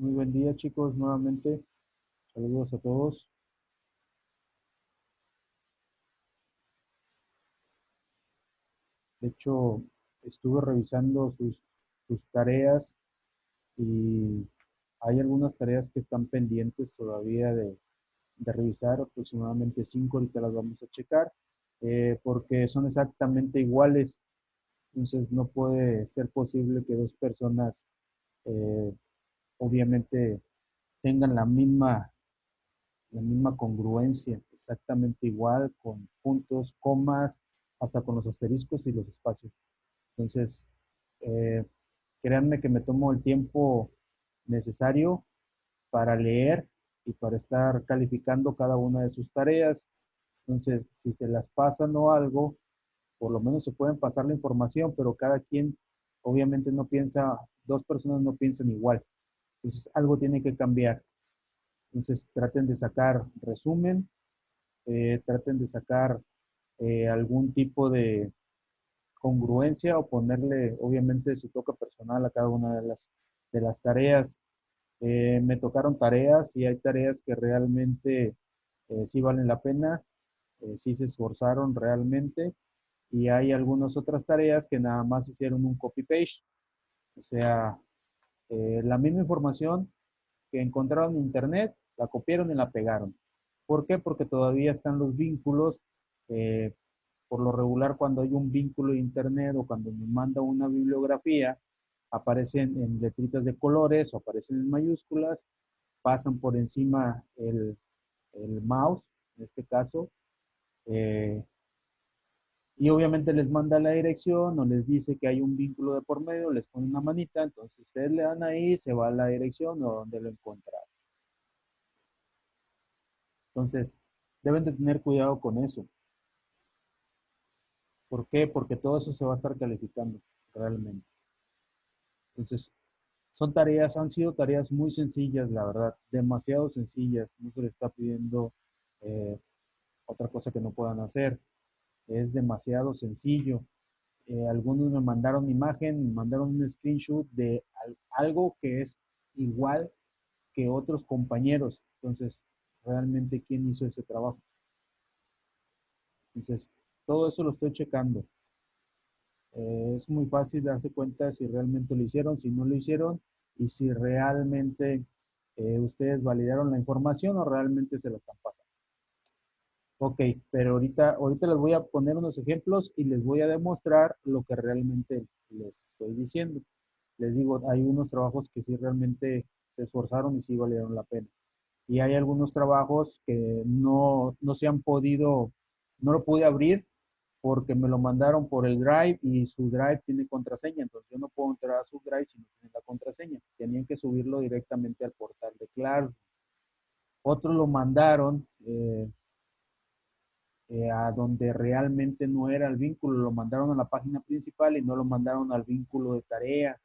Muy buen día, chicos, nuevamente. Saludos a todos. De hecho, estuve revisando sus tareas y hay algunas tareas que están pendientes todavía de revisar, aproximadamente 5, ahorita las vamos a checar, porque son exactamente iguales. Entonces, no puede ser posible que dos personas, eh, obviamente, tengan la misma congruencia, exactamente igual, con puntos, comas, hasta con los asteriscos y los espacios. Entonces, eh, créanme que me tomo el tiempo necesario para leer y para estar calificando cada una de sus tareas. Entonces, si se las pasan o algo, por lo menos se pueden pasar la información, pero cada quien obviamente no piensa, dos personas no piensan igual. Entonces, algo tiene que cambiar. Entonces, traten de sacar resumen, traten de sacar algún tipo de congruencia o ponerle obviamente su toque personal a cada una de las tareas. Me tocaron tareas y hay tareas que realmente sí valen la pena, sí se esforzaron realmente y hay algunas otras tareas que nada más hicieron un copy-paste, o sea, la misma información que encontraron en internet, la copiaron y la pegaron. ¿Por qué? Porque todavía están los vínculos. eh, por lo regular, cuando hay un vínculo de internet o cuando me manda una bibliografía, aparecen en letritas de colores o aparecen en mayúsculas, pasan por encima el mouse, en este caso, eh, y obviamente les manda la dirección o les dice que hay un vínculo de por medio, les pone una manita, entonces ustedes le dan ahí, se va a la dirección o donde lo encontraron. Entonces, deben de tener cuidado con eso. ¿Por qué? Porque todo eso se va a estar calificando realmente. Entonces, han sido tareas muy sencillas, la verdad, demasiado sencillas. No se les está pidiendo eh, otra cosa que no puedan hacer. Es demasiado sencillo. Algunos me mandaron imagen, me mandaron un screenshot de algo que es igual que otros compañeros. Entonces, realmente, ¿quién hizo ese trabajo? Entonces, todo eso lo estoy checando. Es muy fácil darse cuenta si realmente lo hicieron, si no lo hicieron y si realmente ustedes validaron la información o realmente se la están pasando. Ok, pero ahorita les voy a poner unos ejemplos y les voy a demostrar lo que realmente les estoy diciendo. Les digo, hay unos trabajos que sí realmente se esforzaron y sí valieron la pena. Y hay algunos trabajos que no se han podido, no lo pude abrir porque me lo mandaron por el Drive y su Drive tiene contraseña, entonces yo no puedo entrar a su Drive si no tiene la contraseña. Tenían que subirlo directamente al portal de Claro. Otros lo mandaron a donde realmente no era el vínculo, lo mandaron a la página principal y no lo mandaron al vínculo de tarea.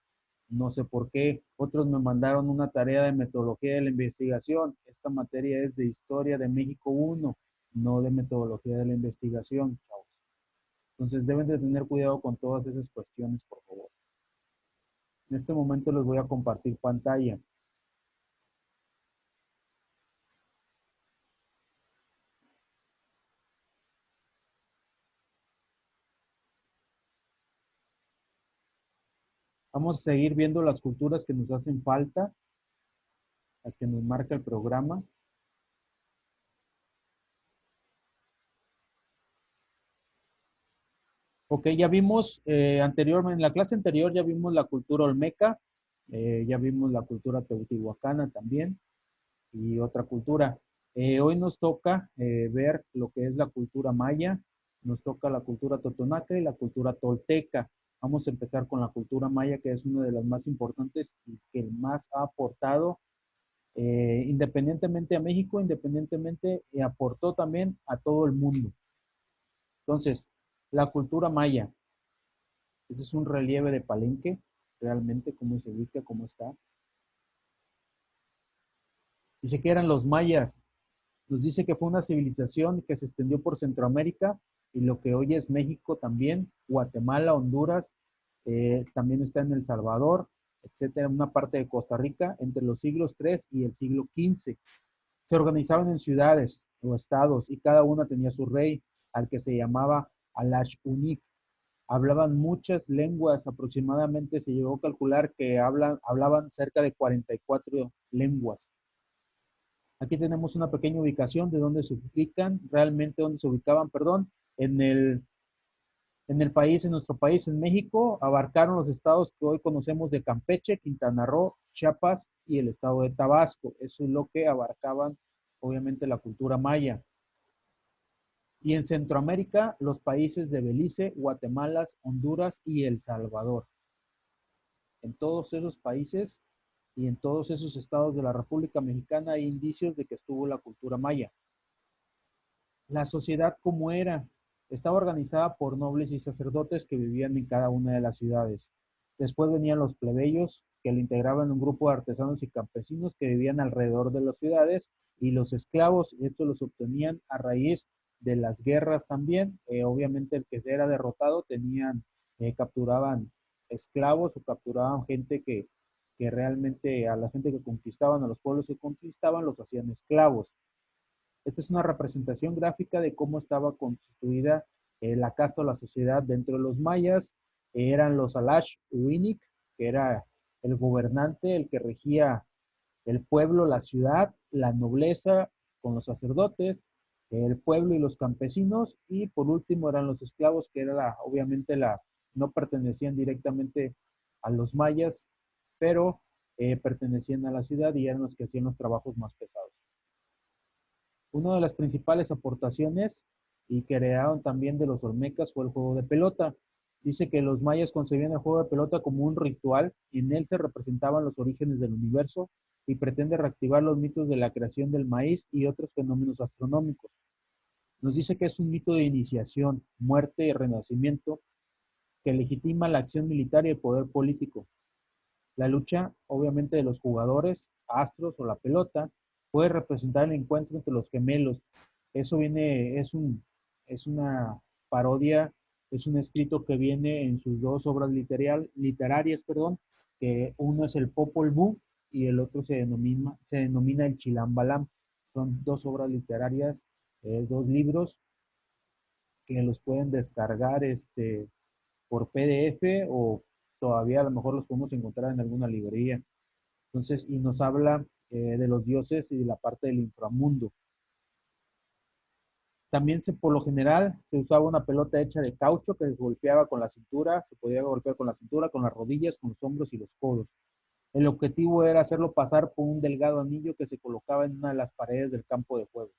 No sé por qué. Otros me mandaron una tarea de metodología de la investigación. Esta materia es de Historia de México 1, no de metodología de la investigación, chavos. Entonces deben de tener cuidado con todas esas cuestiones, por favor. En este momento les voy a compartir pantalla. Vamos a seguir viendo las culturas que nos hacen falta, las que nos marca el programa. Ok, ya vimos anteriormente, en la clase anterior ya vimos la cultura olmeca, ya vimos la cultura teotihuacana también y otra cultura. Hoy nos toca ver lo que es la cultura maya, nos toca la cultura totonaca y la cultura tolteca. Vamos a empezar con la cultura maya, que es una de las más importantes y que más ha aportado, independientemente a México, independientemente, aportó también a todo el mundo. Entonces, la cultura maya. Ese es un relieve de Palenque, realmente cómo se ubica, cómo está. Dice que eran los mayas. Nos dice que fue una civilización que se extendió por Centroamérica y lo que hoy es México también, Guatemala, Honduras, también está en El Salvador. etcétera, en una parte de Costa Rica entre los siglos III y el siglo XV. Se organizaban en ciudades o estados y cada una tenía su rey, al que se llamaba Alash Unik. Hablaban muchas lenguas, aproximadamente se llegó a calcular que hablaban cerca de 44 lenguas. Aquí tenemos una pequeña ubicación de dónde se ubican, realmente dónde se ubicaban, perdón, en el, en el país, en nuestro país, en México, abarcaron los estados que hoy conocemos de Campeche, Quintana Roo, Chiapas y el estado de Tabasco. Eso es lo que abarcaban, obviamente, la cultura maya. Y en Centroamérica, los países de Belice, Guatemala, Honduras y El Salvador. En todos esos países y en todos esos estados de la República Mexicana hay indicios de que estuvo la cultura maya. La sociedad como era, estaba organizada por nobles y sacerdotes que vivían en cada una de las ciudades. Después venían los plebeyos, que lo integraban un grupo de artesanos y campesinos que vivían alrededor de las ciudades, y los esclavos, estos los obtenían a raíz de las guerras también. Obviamente el que era derrotado capturaban esclavos o capturaban gente que realmente a la gente que conquistaban, a los pueblos que conquistaban, los hacían esclavos. Esta es una representación gráfica de cómo estaba constituida la casta o la sociedad dentro de los mayas. Eran los Alash Uinik, que era el gobernante, el que regía el pueblo, la ciudad, la nobleza con los sacerdotes, el pueblo y los campesinos, y por último eran los esclavos, que era obviamente no pertenecían directamente a los mayas, pero pertenecían a la ciudad y eran los que hacían los trabajos más pesados. Una de las principales aportaciones y que heredaron también de los olmecas fue el juego de pelota. Dice que los mayas concebían el juego de pelota como un ritual y en él se representaban los orígenes del universo y pretende reactivar los mitos de la creación del maíz y otros fenómenos astronómicos. Nos dice que es un mito de iniciación, muerte y renacimiento que legitima la acción militar y el poder político. La lucha, obviamente, de los jugadores, astros o la pelota, puede representar el encuentro entre los gemelos. Eso viene, es una parodia, es un escrito que viene en sus dos obras literarias, perdón, que uno es el Popol Vuh y el otro se denomina el Chilam Balam. Son dos obras literarias, dos libros que los pueden descargar por PDF o todavía a lo mejor los podemos encontrar en alguna librería. Entonces, y nos habla de los dioses y de la parte del inframundo. También por lo general se usaba una pelota hecha de caucho que se golpeaba con la cintura, se podía golpear con la cintura, con las rodillas, con los hombros y los codos. El objetivo era hacerlo pasar por un delgado anillo que se colocaba en una de las paredes del campo de juego.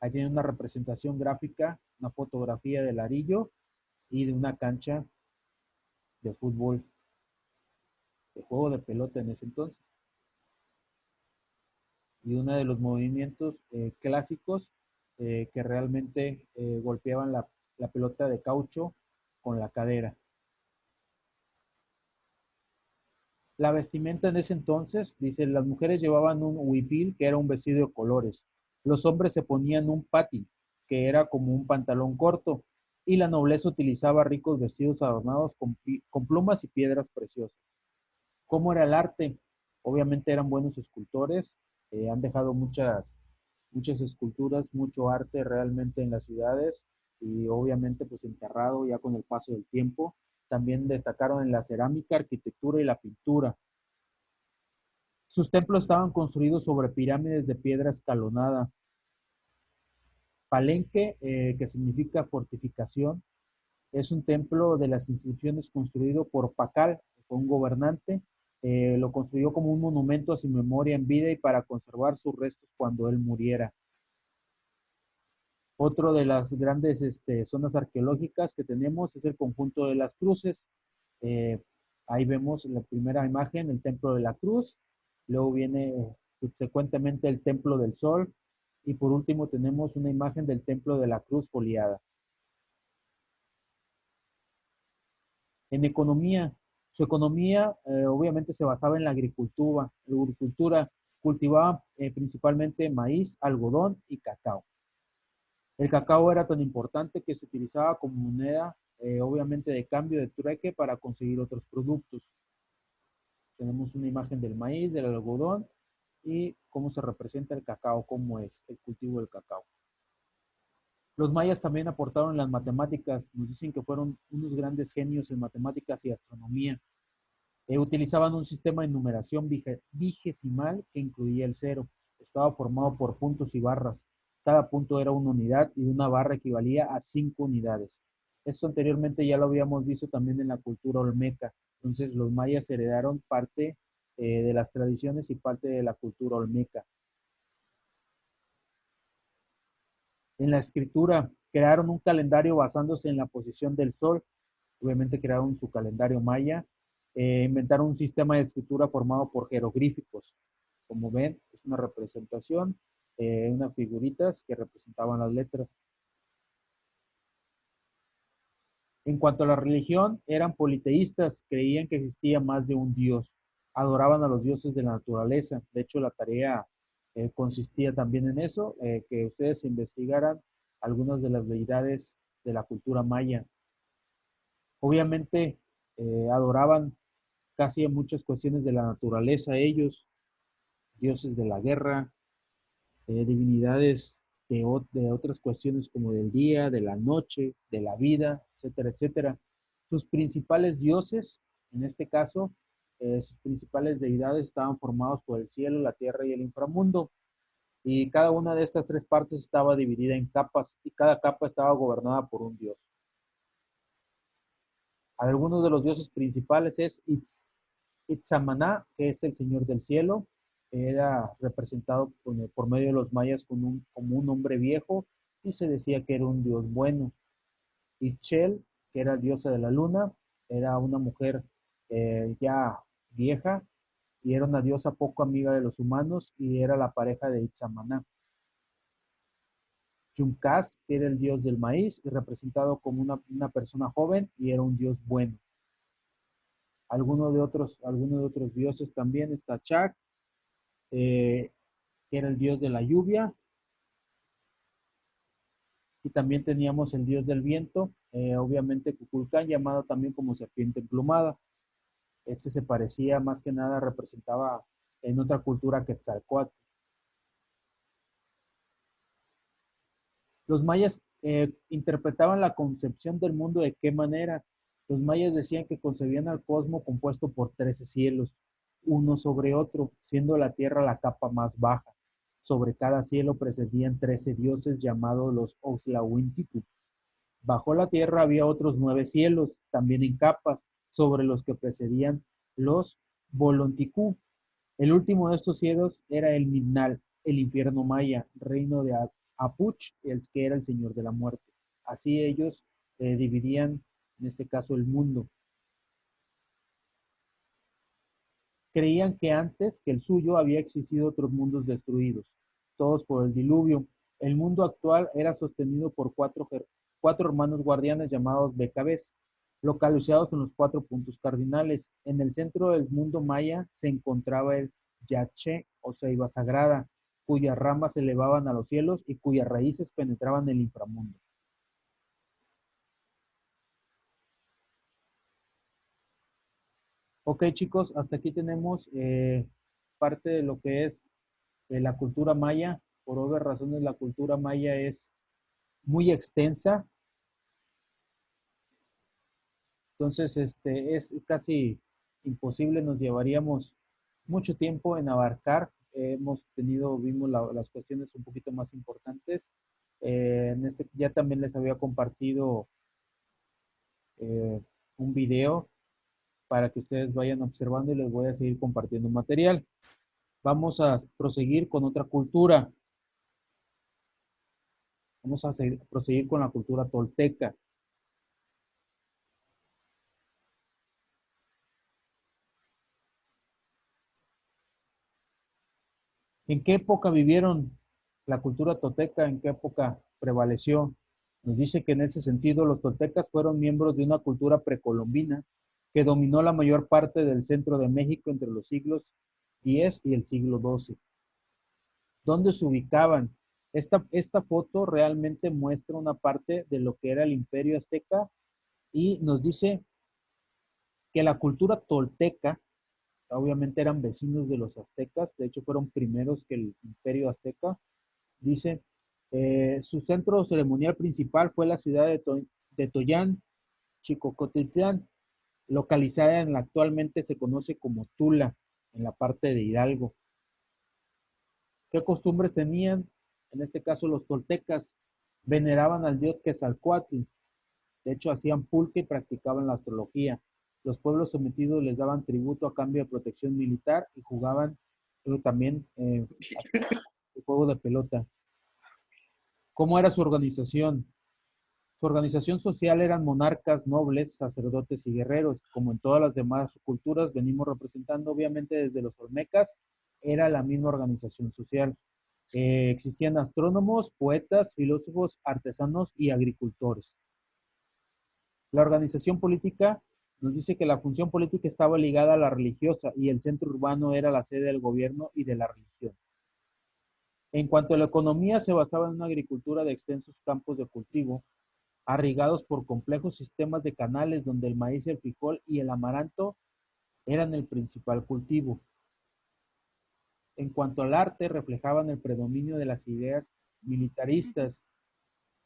Ahí tiene una representación gráfica, una fotografía del arillo y de una cancha de fútbol, de juego de pelota en ese entonces. Y uno de los movimientos clásicos que realmente golpeaban la pelota de caucho con la cadera. La vestimenta en ese entonces, dice, las mujeres llevaban un huipil, que era un vestido de colores. Los hombres se ponían un pati, que era como un pantalón corto, y la nobleza utilizaba ricos vestidos adornados con plumas y piedras preciosas. ¿Cómo era el arte? Obviamente eran buenos escultores, han dejado muchas esculturas, mucho arte realmente en las ciudades y obviamente pues enterrado ya con el paso del tiempo. También destacaron en la cerámica, arquitectura y la pintura. Sus templos estaban construidos sobre pirámides de piedra escalonada. Palenque, que significa fortificación, es un templo de las inscripciones construido por Pacal, que fue un gobernante. Lo construyó como un monumento a su memoria en vida y para conservar sus restos cuando él muriera. Otro de las grandes zonas arqueológicas que tenemos es el conjunto de las cruces. Eh, Ahí vemos la primera imagen, el Templo de la Cruz. Luego viene subsecuentemente el Templo del Sol. Y por último tenemos una imagen del Templo de la Cruz foliada. En economía, su economía obviamente se basaba en la agricultura. Cultivaban principalmente maíz, algodón y cacao. El cacao era tan importante que se utilizaba como moneda, obviamente de cambio de trueque para conseguir otros productos. Tenemos una imagen del maíz, del algodón y cómo se representa el cacao, cómo es el cultivo del cacao. Los mayas también aportaron en las matemáticas, nos dicen que fueron unos grandes genios en matemáticas y astronomía. Utilizaban un sistema de numeración vigesimal que incluía el cero. Estaba formado por puntos y barras. Cada punto era una unidad y una barra equivalía a 5 unidades. Esto anteriormente ya lo habíamos visto también en la cultura olmeca. Entonces los mayas heredaron parte de las tradiciones y parte de la cultura olmeca. En la escritura crearon un calendario basándose en la posición del sol. Obviamente crearon su calendario maya. Inventaron un sistema de escritura formado por jeroglíficos. Como ven, es una representación, unas figuritas que representaban las letras. En cuanto a la religión, eran politeístas, creían que existía más de un dios, adoraban a los dioses de la naturaleza. De hecho, la tarea consistía también en eso, que ustedes investigaran algunas de las deidades de la cultura maya. Obviamente, adoraban casi en muchas cuestiones de la naturaleza ellos, dioses de la guerra, divinidades de otras cuestiones como del día, de la noche, de la vida, etcétera, etcétera. Sus principales dioses, en este caso, sus principales deidades estaban formados por el cielo, la tierra y el inframundo. Y cada una de estas tres partes estaba dividida en capas y cada capa estaba gobernada por un dios. Algunos de los dioses principales es Itzamaná, que es el señor del cielo, era representado por medio de los mayas como un hombre viejo y se decía que era un dios bueno. Ichel, que era diosa de la luna, era una mujer ya vieja y era una diosa poco amiga de los humanos y era la pareja de Itzamaná. Yumkas, que era el dios del maíz y representado como una persona joven y era un dios bueno. Algunos de otros dioses también está Chak, que era el dios de la lluvia, y también teníamos el dios del viento, obviamente Kukulcán, llamado también como serpiente emplumada. Este se parecía más que nada, representaba en otra cultura Quetzalcóatl. Los mayas interpretaban la concepción del mundo de qué manera. Los mayas decían que concebían al cosmos compuesto por 13 cielos, uno sobre otro, siendo la tierra la capa más baja. Sobre cada cielo precedían 13 dioses llamados los Oxlahuinticu. Bajo la tierra había otros 9 cielos, también en capas, sobre los que precedían los Bolonticú. El último de estos cielos era el Midnal, el infierno maya, reino de Apuch, el que era el señor de la muerte. Así ellos dividían, en este caso, el mundo. Creían que antes que el suyo había existido otros mundos destruidos, todos por el diluvio. El mundo actual era sostenido por cuatro hermanos guardianes llamados Becabés, localizados en los 4 puntos cardinales. En el centro del mundo maya se encontraba el Yaché o ceiba sagrada, cuyas ramas se elevaban a los cielos y cuyas raíces penetraban el inframundo. Ok, chicos, hasta aquí tenemos parte de lo que es la cultura maya. Por obvias razones, la cultura maya es muy extensa. Entonces, es casi imposible, nos llevaríamos mucho tiempo en abarcar. Vimos las cuestiones un poquito más importantes. Ya también les había compartido eh, un video para que ustedes vayan observando y les voy a seguir compartiendo material. Vamos a proseguir con otra cultura. Vamos a proseguir con la cultura tolteca. ¿En qué época vivieron la cultura tolteca? ¿En qué época prevaleció? Nos dice que en ese sentido los toltecas fueron miembros de una cultura precolombina que dominó la mayor parte del centro de México entre los siglos X y el siglo XII. ¿Dónde se ubicaban? Esta foto realmente muestra una parte de lo que era el imperio azteca y nos dice que la cultura tolteca obviamente eran vecinos de los aztecas, de hecho fueron primeros que el imperio azteca. Dice, su centro ceremonial principal fue la ciudad de Toyán, Chicocotitlán, localizada en la actualmente se conoce como Tula, en la parte de Hidalgo. ¿Qué costumbres tenían? En este caso los toltecas veneraban al dios Quetzalcóatl, de hecho hacían pulque y practicaban la astrología. Los pueblos sometidos les daban tributo a cambio de protección militar y jugaban también el juego de pelota. ¿Cómo era su organización? Su organización social eran monarcas, nobles, sacerdotes y guerreros. Como en todas las demás culturas venimos representando, obviamente desde los olmecas, era la misma organización social. Existían astrónomos, poetas, filósofos, artesanos y agricultores. La organización política nos dice que la función política estaba ligada a la religiosa y el centro urbano era la sede del gobierno y de la religión. En cuanto a la economía, se basaba en una agricultura de extensos campos de cultivo, irrigados por complejos sistemas de canales donde el maíz, el frijol y el amaranto eran el principal cultivo. En cuanto al arte, reflejaban el predominio de las ideas militaristas,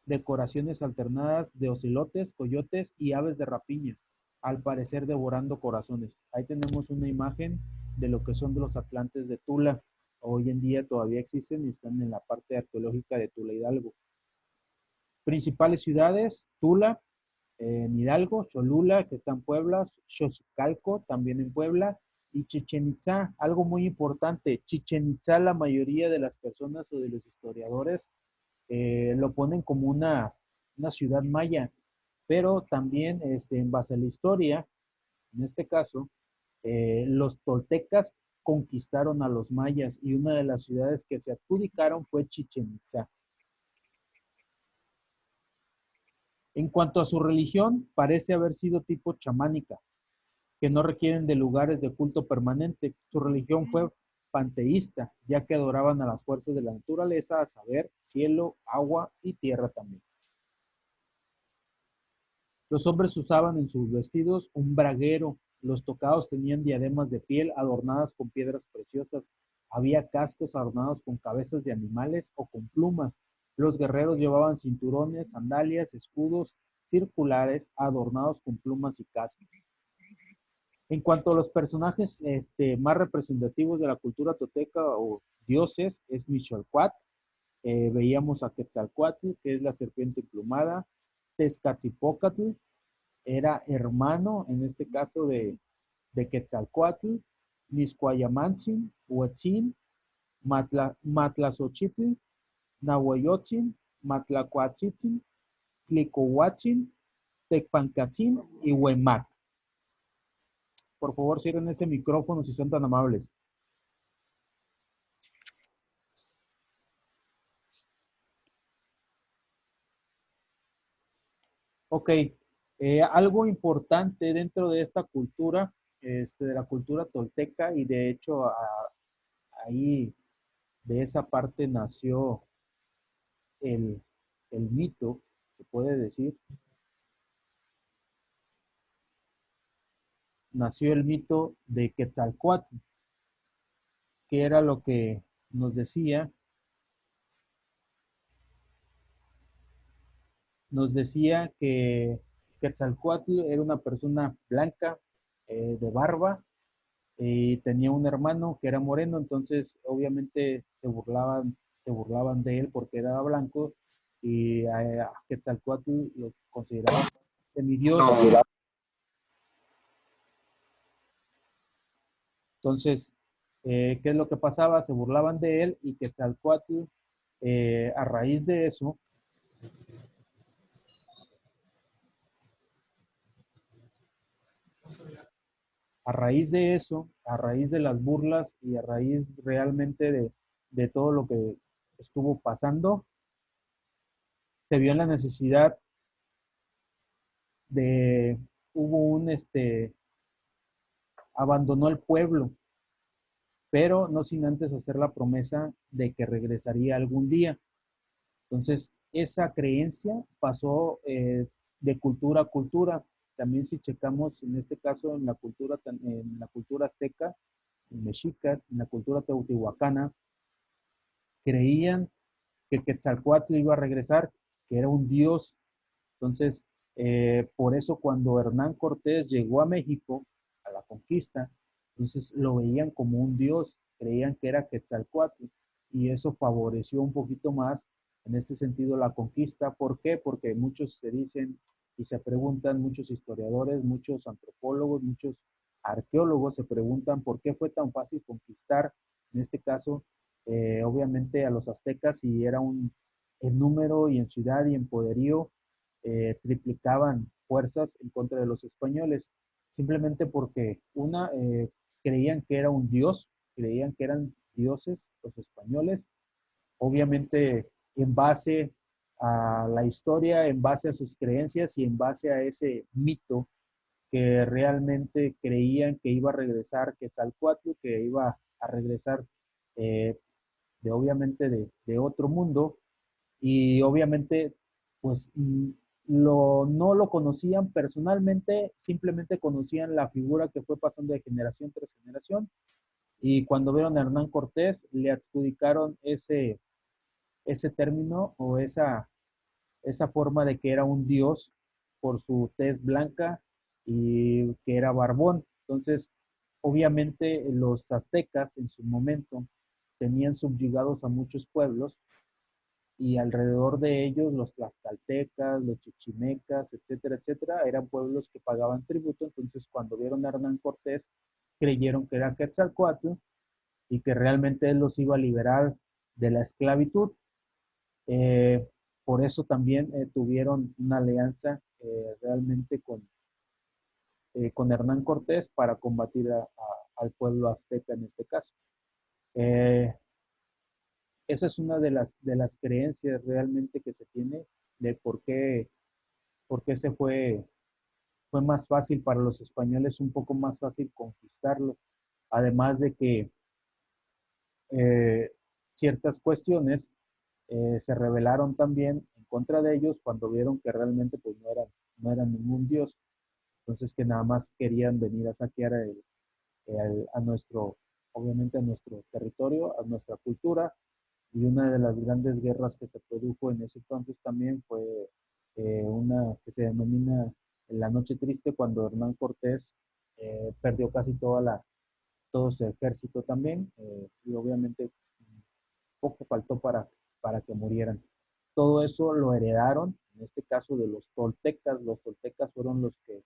decoraciones alternadas de ocelotes, coyotes y aves de rapiña, al parecer devorando corazones. Ahí tenemos una imagen de lo que son de los atlantes de Tula. Hoy en día todavía existen y están en la parte arqueológica de Tula Hidalgo. Principales ciudades, Tula, en Hidalgo, Cholula, que está en Puebla, Xochicalco, también en Puebla, y Chichen Itzá, algo muy importante. Chichen Itzá, la mayoría de las personas o de los historiadores lo ponen como una ciudad maya, pero también en base a la historia, en este caso, los toltecas conquistaron a los mayas y una de las ciudades que se adjudicaron fue Chichen Itzá. En cuanto a su religión, parece haber sido tipo chamánica, que no requieren de lugares de culto permanente. Su religión fue panteísta, ya que adoraban a las fuerzas de la naturaleza, a saber, cielo, agua y tierra también. Los hombres usaban en sus vestidos un braguero, los tocados tenían diademas de piel adornadas con piedras preciosas, había cascos adornados con cabezas de animales o con plumas. Los guerreros llevaban cinturones, sandalias, escudos circulares adornados con plumas y cascos. En cuanto a los personajes más representativos de la cultura toteca o dioses, es Mixcoatl. Veíamos a Quetzalcóatl, que es la serpiente emplumada. Tezcatlipoca era hermano, en este caso, de Quetzalcóatl. Mixcoayamantsin, Huetzin, Matlazochitl, Nahuayotzin, Matlacuatzitzin, Tlicohuatzin, Tecpancatzin y Huemac. Por favor, cierren ese micrófono si son tan amables. Ok, algo importante dentro de esta cultura, de la cultura tolteca, y de hecho ahí de esa parte nació el, el mito, se puede decir, nació el mito de Quetzalcóatl, que era lo que nos decía que Quetzalcóatl era una persona blanca, de barba, y tenía un hermano que era moreno, entonces obviamente se burlaban de él porque era blanco, y a Quetzalcóatl lo consideraban semidios. Entonces, ¿qué es lo que pasaba? Se burlaban de él y Quetzalcóatl, a raíz de eso, a raíz de las burlas y a raíz realmente de todo lo que estuvo pasando, se vio en la necesidad de, hubo abandonó el pueblo, pero no sin antes hacer la promesa de que regresaría algún día. Entonces, esa creencia pasó de cultura a cultura. También si checamos, en este caso, en la cultura azteca, mexicas, en la cultura teotihuacana, creían que Quetzalcóatl iba a regresar, que era un dios. Entonces, por eso cuando Hernán Cortés llegó a México, a la conquista, entonces lo veían como un dios, creían que era Quetzalcóatl, y eso favoreció un poquito más en este sentido la conquista. ¿Por qué? Porque muchos se dicen y se preguntan, muchos historiadores, muchos antropólogos, muchos arqueólogos se preguntan por qué fue tan fácil conquistar, en este caso, obviamente a los aztecas, y era un, en número y en ciudad y en poderío, triplicaban fuerzas en contra de los españoles, simplemente porque creían que era un dios, creían que eran dioses los españoles, obviamente en base a la historia, en base a sus creencias y en base a ese mito que realmente creían que iba a regresar Quetzalcóatl, que iba a regresar eh, obviamente de otro mundo, y obviamente pues no lo conocían personalmente, simplemente conocían la figura que fue pasando de generación tras generación, y cuando vieron a Hernán Cortés le adjudicaron ese término o esa forma de que era un dios por su tez blanca y que era barbón. Entonces, obviamente los aztecas en su momento tenían subyugados a muchos pueblos, y alrededor de ellos los tlaxcaltecas, los chichimecas, etcétera, etcétera, eran pueblos que pagaban tributo. Entonces, cuando vieron a Hernán Cortés, creyeron que era Quetzalcóatl y que realmente él los iba a liberar de la esclavitud. Eh, por eso también tuvieron una alianza realmente con Hernán Cortés para combatir al pueblo azteca en este caso. Eh, Esa es una de las creencias realmente que se tiene de por qué fue más fácil para los españoles, un poco más fácil conquistarlo. Además de que eh, ciertas cuestiones se rebelaron también en contra de ellos cuando vieron que realmente pues no eran ningún dios, entonces que nada más querían venir a saquear a nuestro, obviamente a nuestro territorio, a nuestra cultura. Y una de las grandes guerras que se produjo en ese entonces también fue una que se denomina La Noche Triste, cuando Hernán Cortés perdió casi todo su ejército también, y obviamente poco faltó para que murieran. Todo eso lo heredaron, en este caso de los toltecas. Los toltecas fueron los que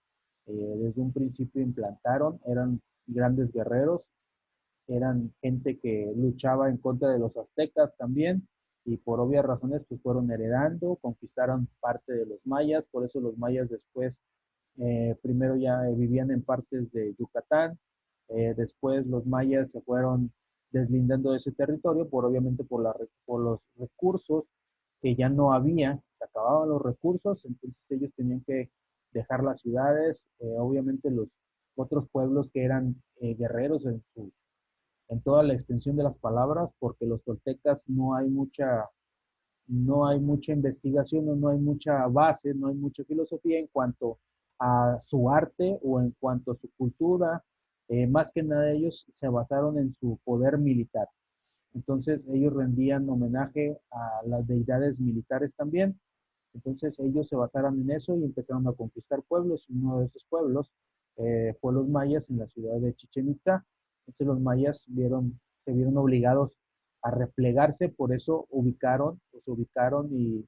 desde un principio implantaron, eran grandes guerreros, eran gente que luchaba en contra de los aztecas también, y por obvias razones pues fueron heredando, conquistaron parte de los mayas. Por eso los mayas después, primero ya vivían en partes de Yucatán, después los mayas se fueron deslindando de ese territorio, obviamente por los recursos que ya no había, se acababan los recursos, entonces ellos tenían que dejar las ciudades. Obviamente los otros pueblos que eran guerreros en toda la extensión de las palabras, porque los toltecas no hay mucha investigación, o no hay mucha base, no hay mucha filosofía en cuanto a su arte o en cuanto a su cultura. Más que nada ellos se basaron en su poder militar. Entonces ellos rendían homenaje a las deidades militares también. Entonces ellos se basaron en eso y empezaron a conquistar pueblos. Uno de esos pueblos fue los mayas en la ciudad de Chichen Itza. Entonces los mayas se vieron obligados a replegarse, por eso se ubicaron y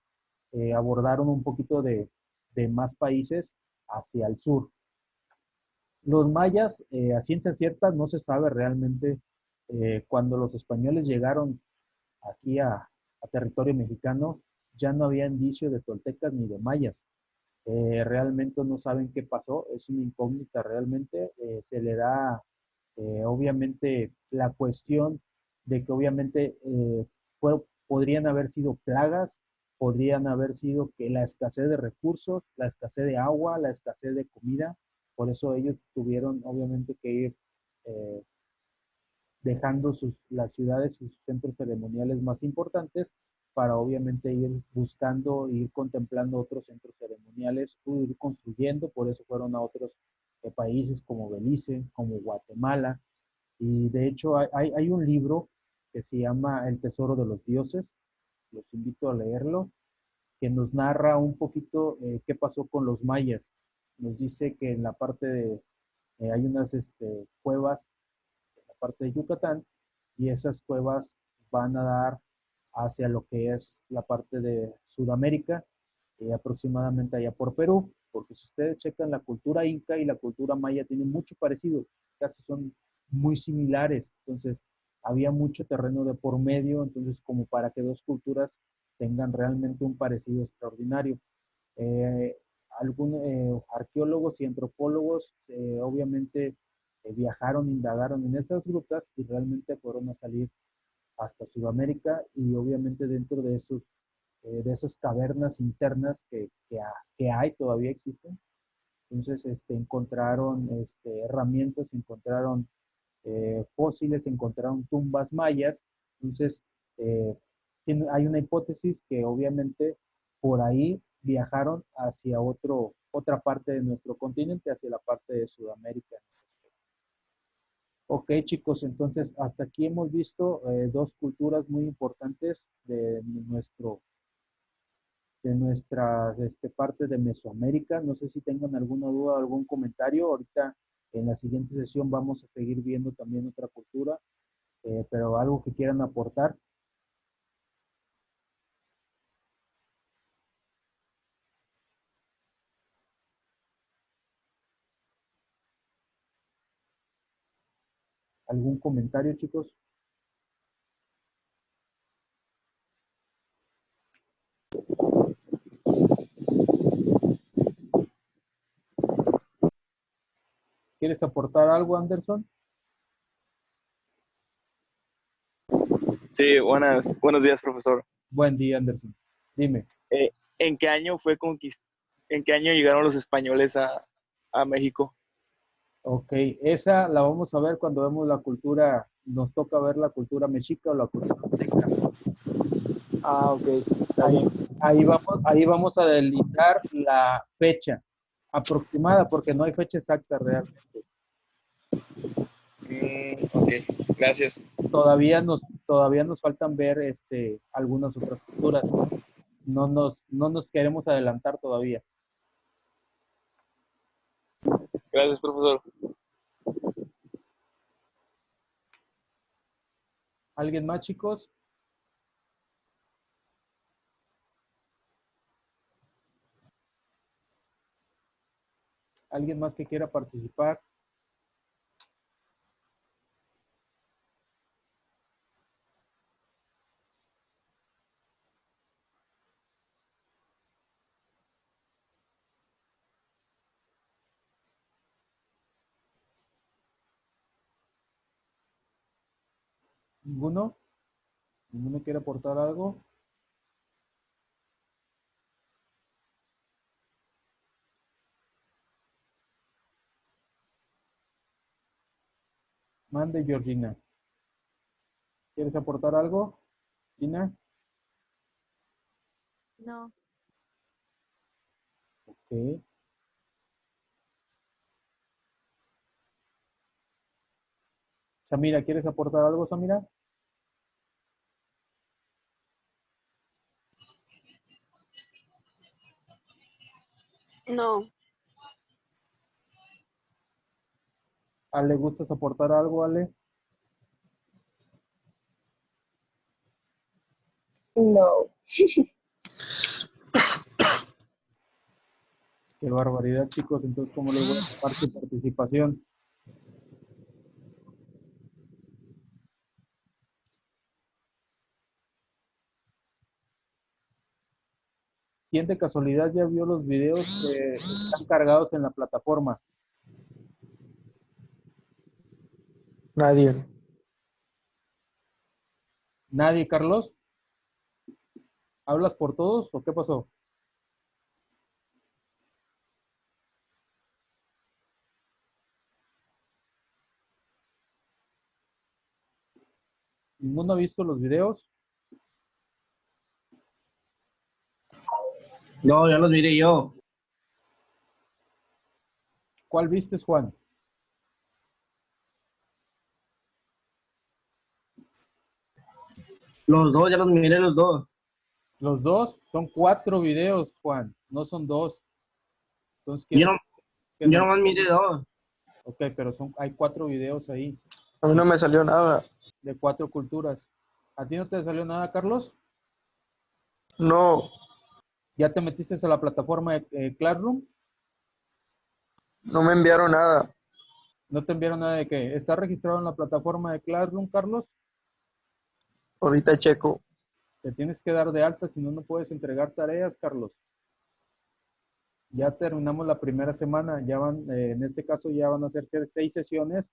abordaron un poquito de más países hacia el sur. Los mayas, a ciencia cierta, no se sabe realmente cuando los españoles llegaron aquí a territorio mexicano, ya no había indicio de toltecas ni de mayas. Realmente no saben qué pasó, es una incógnita realmente. Se le da obviamente la cuestión de que obviamente podrían haber sido plagas, podrían haber sido que la escasez de recursos, la escasez de agua, la escasez de comida. Por eso ellos tuvieron obviamente que ir eh, dejando las ciudades, sus centros ceremoniales más importantes, para obviamente ir buscando, ir contemplando otros centros ceremoniales, ir construyendo. Por eso fueron a otros países como Belice, como Guatemala, Y de hecho hay un libro que se llama El Tesoro de los Dioses, los invito a leerlo, que nos narra un poquito qué pasó con los mayas. Nos dice que en la parte de, hay unas cuevas en la parte de Yucatán y esas cuevas van a dar hacia lo que es la parte de Sudamérica, aproximadamente allá por Perú, porque si ustedes checan la cultura inca y la cultura maya tienen mucho parecido, casi son muy similares, entonces había mucho terreno de por medio, entonces como para que dos culturas tengan realmente un parecido extraordinario. Eh, Algunos arqueólogos y antropólogos obviamente viajaron, indagaron en esas rutas y realmente fueron a salir hasta Sudamérica y obviamente dentro de esas cavernas internas que hay, todavía existen. Entonces, encontraron herramientas, encontraron fósiles, encontraron tumbas mayas. Entonces, eh, hay una hipótesis que obviamente por ahí viajaron hacia otra parte de nuestro continente, hacia la parte de Sudamérica. Ok, chicos, entonces hasta aquí hemos visto dos culturas muy importantes de nuestra parte de Mesoamérica. No sé si tengan alguna duda o algún comentario. Ahorita en la siguiente sesión vamos a seguir viendo también otra cultura, pero algo que quieran aportar, algún comentario, chicos. ¿Quieres aportar algo, Anderson? Sí, buenos días, profesor. Buen día, Anderson. Dime. Eh, ¿En qué año en qué año llegaron los españoles a México? Ok, esa la vamos a ver cuando vemos la cultura, nos toca ver la cultura mexica o la cultura azteca. Ah, ok, está Ahí, bien. ahí vamos a delimitar la fecha aproximada, porque no hay fecha exacta realmente. Ok, gracias. Todavía nos faltan ver algunas otras culturas. No nos queremos adelantar todavía. Gracias, profesor. ¿Alguien más, chicos? ¿Alguien más que quiera participar? ¿Ninguno? ¿Ninguno quiere aportar algo? Mande, Georgina. ¿Quieres aportar algo, Gina? No, Ok. Samira, ¿quieres aportar algo, Samira? no, ¿Ale, gustas aportar algo, Ale? No. Qué barbaridad, chicos. Entonces, ¿cómo les voy a tomar su participación? ¿Quién de casualidad ya vio los videos que están cargados en la plataforma? Nadie. ¿Nadie, Carlos? ¿Hablas por todos o qué pasó? ¿Ninguno ha visto los videos? No, ya los miré yo. ¿Cuál viste, Juan? Los dos, ya los miré los dos. Los dos son 4 videos, Juan, no son 2. Entonces, Yo, ¿quieres no, que yo no? nomás miré dos. Ok, pero hay 4 videos ahí A mí no me salió nada. de 4 culturas. ¿A ti no te salió nada, Carlos? No, ¿Ya te metiste a la plataforma de Classroom? no me enviaron nada. ¿No te enviaron nada de que está registrado en la plataforma de Classroom, Carlos? Ahorita checo. Te tienes que dar de alta, si no, no puedes entregar tareas, Carlos. Ya terminamos la primera semana, ya van, en este caso ya van a ser 6 sesiones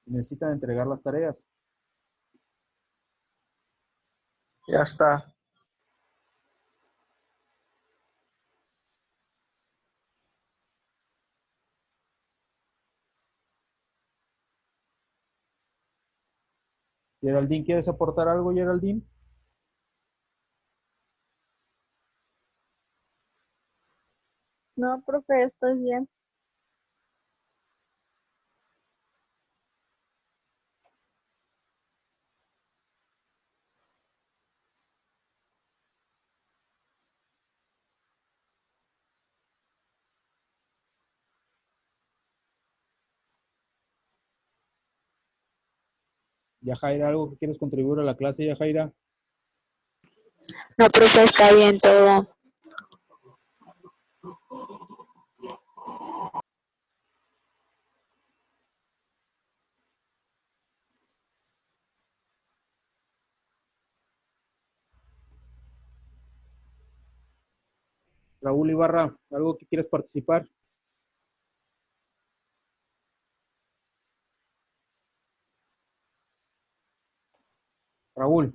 y necesitan entregar las tareas. Ya está. Geraldine, ¿quieres aportar algo, Geraldine? No, profe, estoy bien. Yajaira, ¿algo que quieres contribuir a la clase, Yajaira? No, profe, está bien todo. Raúl Ibarra, ¿algo que quieres participar? Raúl,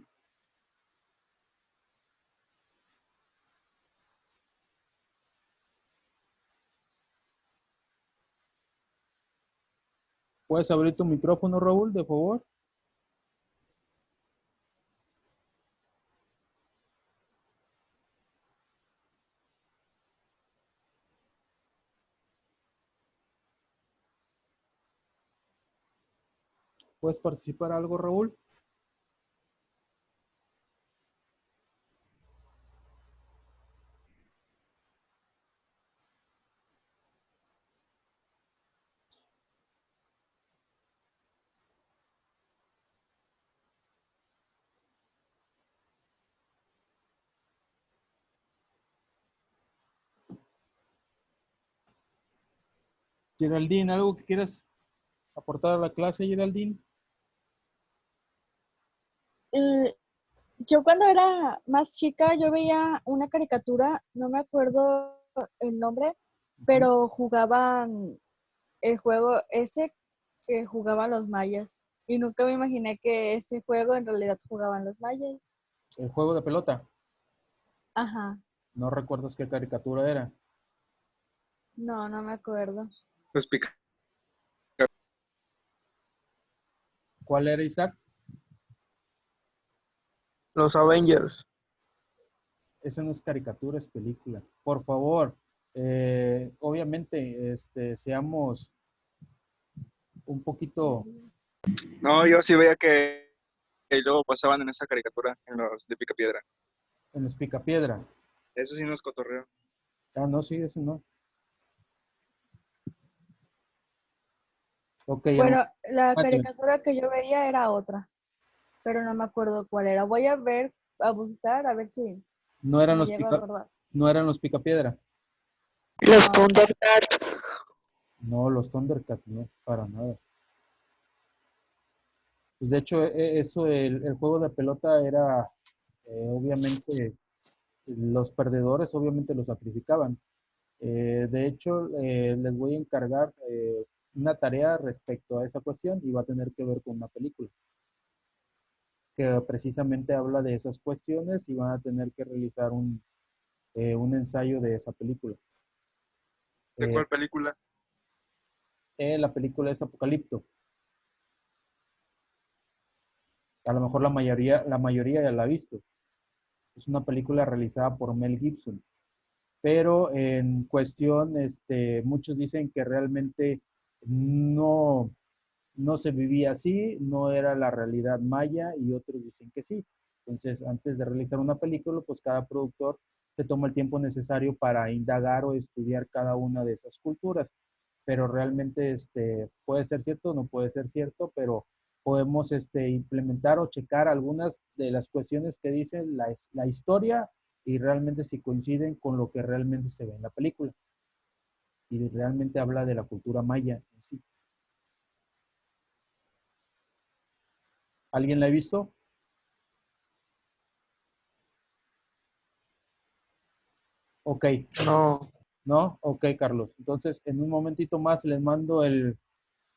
¿puedes abrir tu micrófono, Raúl, de favor? ¿Puedes participar algo, Raúl? Geraldine, ¿algo que quieras aportar a la clase, Geraldine? Eh, yo cuando era más chica, yo veía una caricatura, no me acuerdo el nombre, Ujú. pero jugaban el juego ese que jugaban los mayas. Y nunca me imaginé que ese juego en realidad jugaban los mayas. El juego de pelota. Ajá, No recuerdas qué caricatura era. no, no me acuerdo. Los pica. ¿Cuál era, Isaac? Los Avengers. Esa no es caricatura, es película. Por favor, obviamente, seamos un poquito No, yo sí veía que luego pasaban en esa caricatura, en los de Picapiedra. en los picapiedra. Eso sí no es cotorreo. Ah, no, sí, eso no. Ok, Bueno, la Mate, caricatura que yo veía era otra, pero no me acuerdo cuál era. Voy a ver, a buscar, a ver si no eran me los llego a acordar. no eran los picapiedra. Los No, Thundercats. No, los Thundercats, no, para nada. Pues de hecho, eso, el juego de pelota era, obviamente, los perdedores obviamente los sacrificaban. De hecho, les voy a encargar una tarea respecto a esa cuestión y va a tener que ver con una película que precisamente habla de esas cuestiones y van a tener que realizar un ensayo de esa película. ¿De Eh, cuál película? la película es Apocalipto. A lo mejor la mayoría ya la ha visto. Es una película realizada por Mel Gibson. Pero en cuestión, muchos dicen que realmente no, no se vivía así, no era la realidad maya y otros dicen que sí. Entonces, antes de realizar una película, pues cada productor se toma el tiempo necesario para indagar o estudiar cada una de esas culturas. Pero realmente puede ser cierto o no puede ser cierto, pero podemos implementar o checar algunas de las cuestiones que dice la historia y realmente si coinciden con lo que realmente se ve en la película. Y realmente habla de la cultura maya en sí. ¿Alguien la ha visto? Ok, No. ¿no? Ok, Carlos. Entonces, en un momentito más les mando el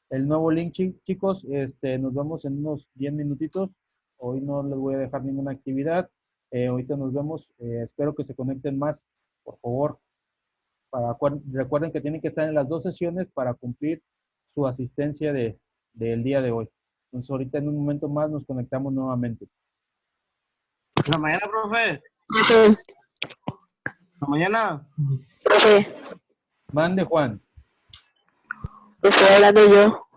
nuevo link, chicos. Nos vemos en unos 10 minutitos. Hoy no les voy a dejar ninguna actividad. Ahorita nos vemos. Espero que se conecten más, por favor. Recuerden que tienen que estar en las dos sesiones para cumplir su asistencia del día de hoy. Entonces, ahorita en un momento más nos conectamos nuevamente. La mañana, profe. Profe, La mañana. profe, Mande, Juan. estoy hablando yo.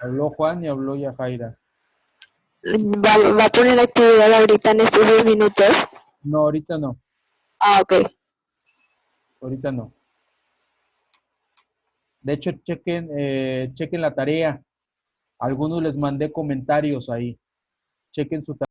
Habló Juan y habló Yajaira. ¿Va a poner actividad ahorita en estos 2 minutos? No, ahorita no. Ah, ok. Ahorita no. De hecho, chequen la tarea. Algunos les mandé comentarios ahí. Chequen su tarea.